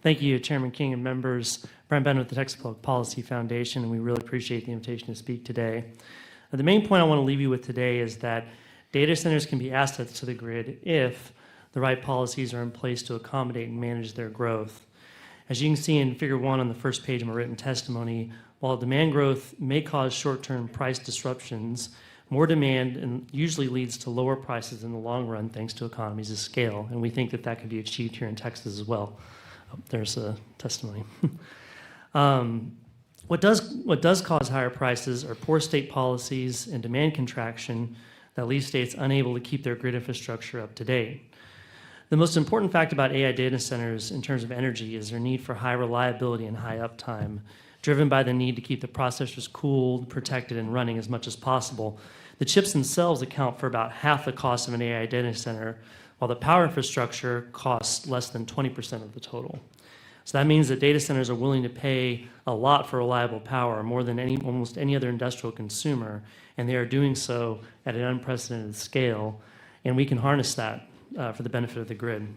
Thank you, Chairman King and members. Brent Bennett with the Texas Public Policy Foundation, and we really appreciate the invitation to speak today. The main point I want to leave you with today is that data centers can be assets to the grid if the right policies are in place to accommodate and manage their growth. As you can see in Figure 1 on the first page of my written testimony, while demand growth may cause short-term price disruptions, more demand usually leads to lower prices in the long run thanks to economies of scale, and we think that that can be achieved here in Texas as well. Oh, there's a testimony. What does cause higher prices are poor state policies and demand contraction that leave states unable to keep their grid infrastructure up to date. The most important fact about AI data centers in terms of energy is their need for high reliability and high uptime, driven by the need to keep the processors cooled, protected, and running as much as possible. The chips themselves account for about half the cost of an AI data center, while the power infrastructure costs less than 20% of the total. So that means that data centers are willing to pay a lot for reliable power, more than almost any other industrial consumer, and they are doing so at an unprecedented scale, and we can harness that for the benefit of the grid.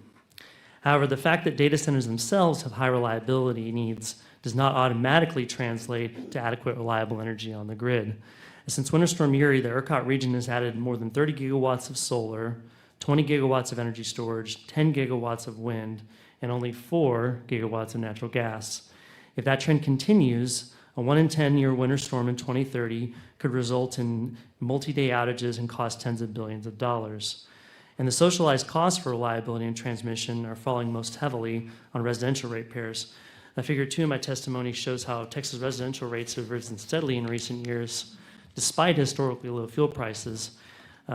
However, the fact that data centers themselves have high reliability needs does not automatically translate to adequate reliable energy on the grid. Since Winter Storm Uri, the ERCOT region has added more than 30 gigawatts of solar, 20 gigawatts of energy storage, 10 gigawatts of wind, and only 4 gigawatts of natural gas. If that trend continues, a 1 in 10 year winter storm in 2030 could result in multi-day outages and cost tens of billions of dollars. And the socialized costs for reliability and transmission are falling most heavily on residential ratepayers. Figure 2 in my testimony shows how Texas residential rates have risen steadily in recent years, despite historically low fuel prices.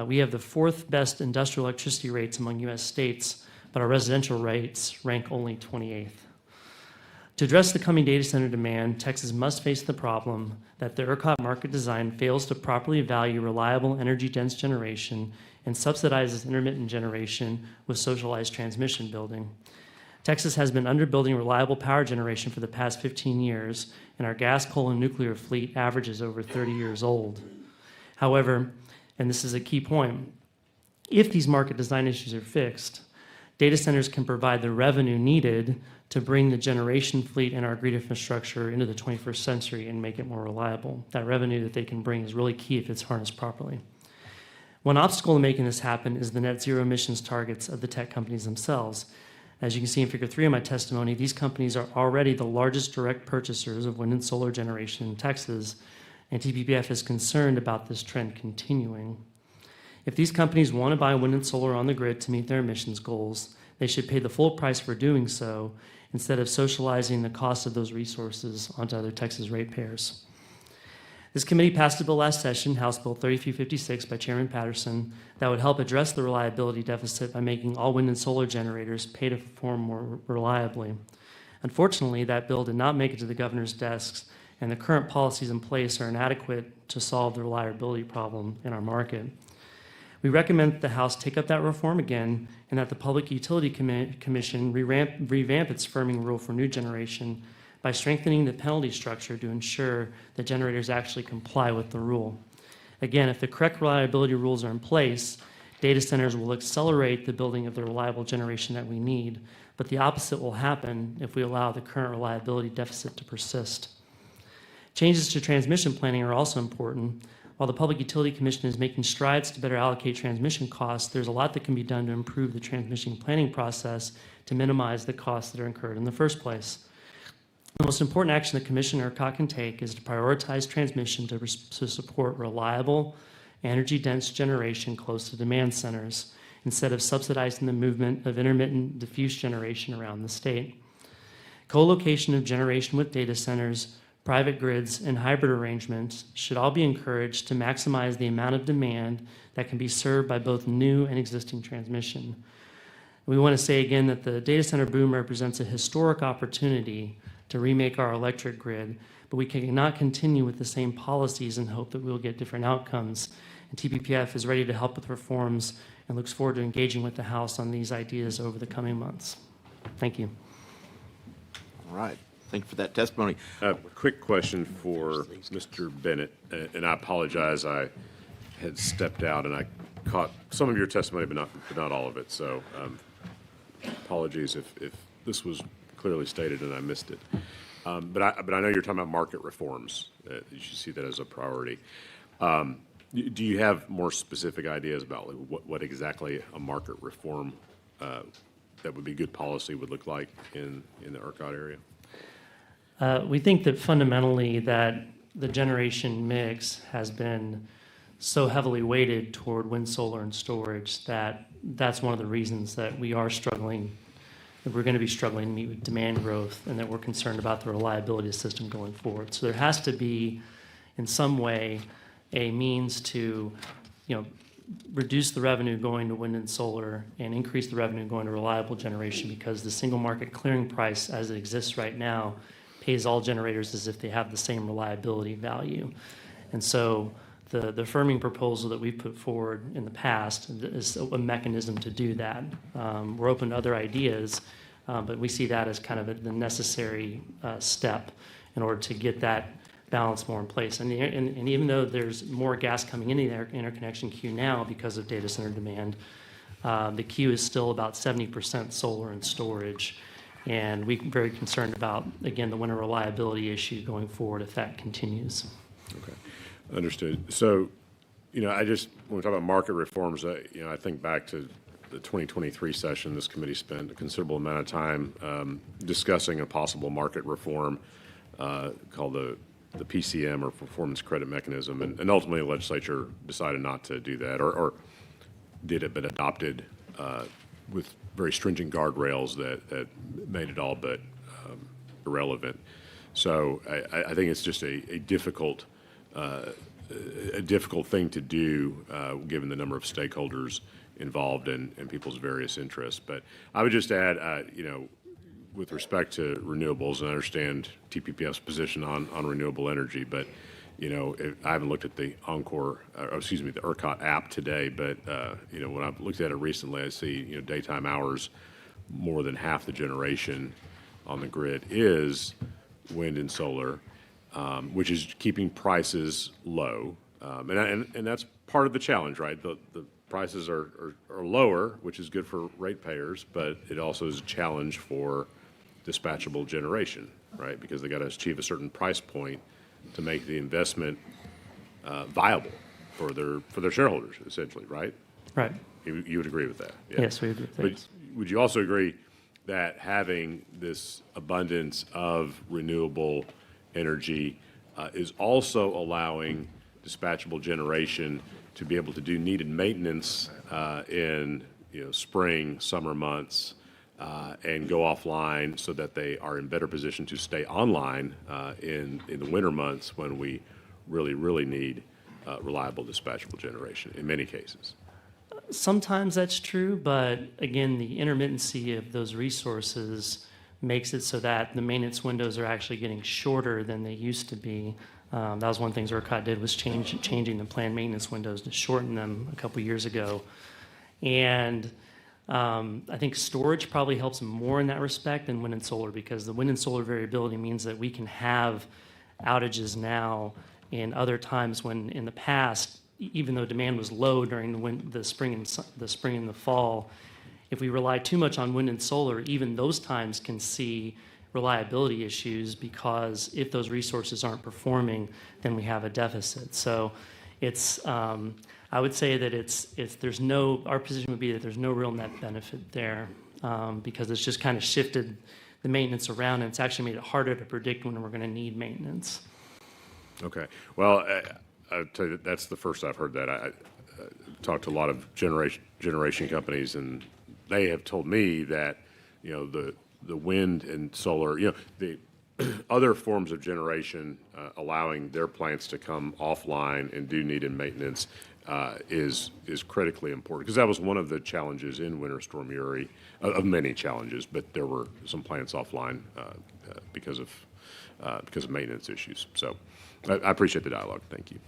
We have the 4th best industrial electricity rates among U.S. states, but our residential rates rank only 28th. To address the coming data center demand, Texas must face the problem that the ERCOT market design fails to properly value reliable energy-dense generation and subsidizes intermittent generation with socialized transmission building. Texas has been underbuilding reliable power generation for the past 15 years, and our gas, coal, and nuclear fleet averages over 30 years old. However, and this is a key point, if these market design issues are fixed, data centers can provide the revenue needed to bring the generation fleet and our grid infrastructure into the 21st century and make it more reliable. That revenue that they can bring is really key if it's harnessed properly. One obstacle to making this happen is the net zero emissions targets of the tech companies themselves. As you can see in Figure 3 of my testimony, these companies are already the largest direct purchasers of wind and solar generation in Texas, and TPPF is concerned about this trend continuing. If these companies want to buy wind and solar on the grid to meet their emissions goals, they should pay the full price for doing so instead of socializing the cost of those resources onto other Texas ratepayers. This committee passed a bill last session, House Bill 3356 by Chairman Patterson, that would help address the reliability deficit by making all wind and solar generators pay to perform more reliably. Unfortunately, that bill did not make it to the governor's desks, and the current policies in place are inadequate to solve the reliability problem in our market. We recommend that the House take up that reform again and that the Public Utility Commission revamp its firming rule for new generation by strengthening the penalty structure to ensure that generators actually comply with the rule. Again, if the correct reliability rules are in place, data centers will accelerate the building of the reliable generation that we need, but the opposite will happen if we allow the current reliability deficit to persist. Changes to transmission planning are also important. While the Public Utility Commission is making strides to better allocate transmission costs, there's a lot that can be done to improve the transmission planning process to minimize the costs that are incurred in the first place. The most important action the Commission or ERCOT can take is to prioritize transmission to support reliable, energy-dense generation close to demand centers, instead of subsidizing the movement of intermittent diffuse generation around the state. Co-location of generation with data centers, private grids, and hybrid arrangements should all be encouraged to maximize the amount of demand that can be served by both new and existing transmission. We want to say again that the data center boom represents a historic opportunity to remake our electric grid, but we cannot continue with the same policies and hope that we will get different outcomes. And TPPF is ready to help with reforms and looks forward to engaging with the House on these ideas over the coming months. Thank you. All right. Thank you for that testimony. Quick question for Mr. Bennett, and I apologize. I had stepped out and I caught some of your testimony, but not all of it. So apologies if this was clearly stated and I missed it. But I know you're talking about market reforms. You should see that as a priority. Do you have more specific ideas about like, what exactly a market reform that would be good policy would look like in the ERCOT area? We think that fundamentally that the generation mix has been so heavily weighted toward wind, solar, and storage that that's one of the reasons that we are struggling, that we're going to be struggling to meet with demand growth, and that we're concerned about the reliability of the system going forward. So there has to be, in some way, a means to, reduce the revenue going to wind and solar and increase the revenue going to reliable generation, because the single market clearing price as it exists right now pays all generators as if they have the same reliability value. And so the firming proposal that we've put forward in the past is a mechanism to do that. We're open to other ideas, but we see that as kind of the necessary step in order to get that balance more in place. And even though there's more gas coming into the interconnection queue now because of data center demand, the queue is still about 70% solar and storage. And we're very concerned about, again, the winter reliability issue going forward if that continues. Okay, understood. So, when we talk about market reforms, I think back to the 2023 session. This committee spent a considerable amount of time discussing a possible market reform called the PCM, or Performance Credit Mechanism, and ultimately the legislature decided not to do that, or did it, but adopted with very stringent guardrails that made it all but irrelevant. So I think it's just a difficult thing to do given the number of stakeholders involved and people's various interests. But I would just add, with respect to renewables, and I understand TPPF's position on renewable energy, but I haven't looked at the the ERCOT app today, but when I've looked at it recently, I see daytime hours, more than half the generation on the grid is wind and solar, which is keeping prices low, and that's part of the challenge, right? The prices are lower, which is good for ratepayers, but it also is a challenge for dispatchable generation, right? Because they got to achieve a certain price point to make the investment viable for their shareholders, essentially, right? Right. You would agree with that? Yeah. Yes, we agree with that. But would you also agree that having this abundance of renewable energy is also allowing dispatchable generation to be able to do needed maintenance in spring, summer months, and go offline so that they are in better position to stay online in the winter months when we really need reliable dispatchable generation in many cases? Sometimes that's true, but again, the intermittency of those resources makes it so that the maintenance windows are actually getting shorter than they used to be. That was one of the things ERCOT did, was changing the planned maintenance windows to shorten them a couple years ago. And I think storage probably helps more in that respect than wind and solar, because the wind and solar variability means that we can have outages now in other times when in the past, even though demand was low during the spring and the fall, if we rely too much on wind and solar, even those times can see reliability issues, because if those resources aren't performing, then we have a deficit. So it's, I would say that our position would be that there's no real net benefit there, because it's just kind of shifted the maintenance around, and it's actually made it harder to predict when we're going to need maintenance. Okay. Well, I'll tell you that's the first I've heard that. I talked to a lot of generation companies, and they have told me that the wind and solar, the other forms of generation allowing their plants to come offline and do needed maintenance is critically important, because that was one of the challenges in Winter Storm Uri, of many challenges, but there were some plants offline because of maintenance issues. So I appreciate the dialogue. Thank you.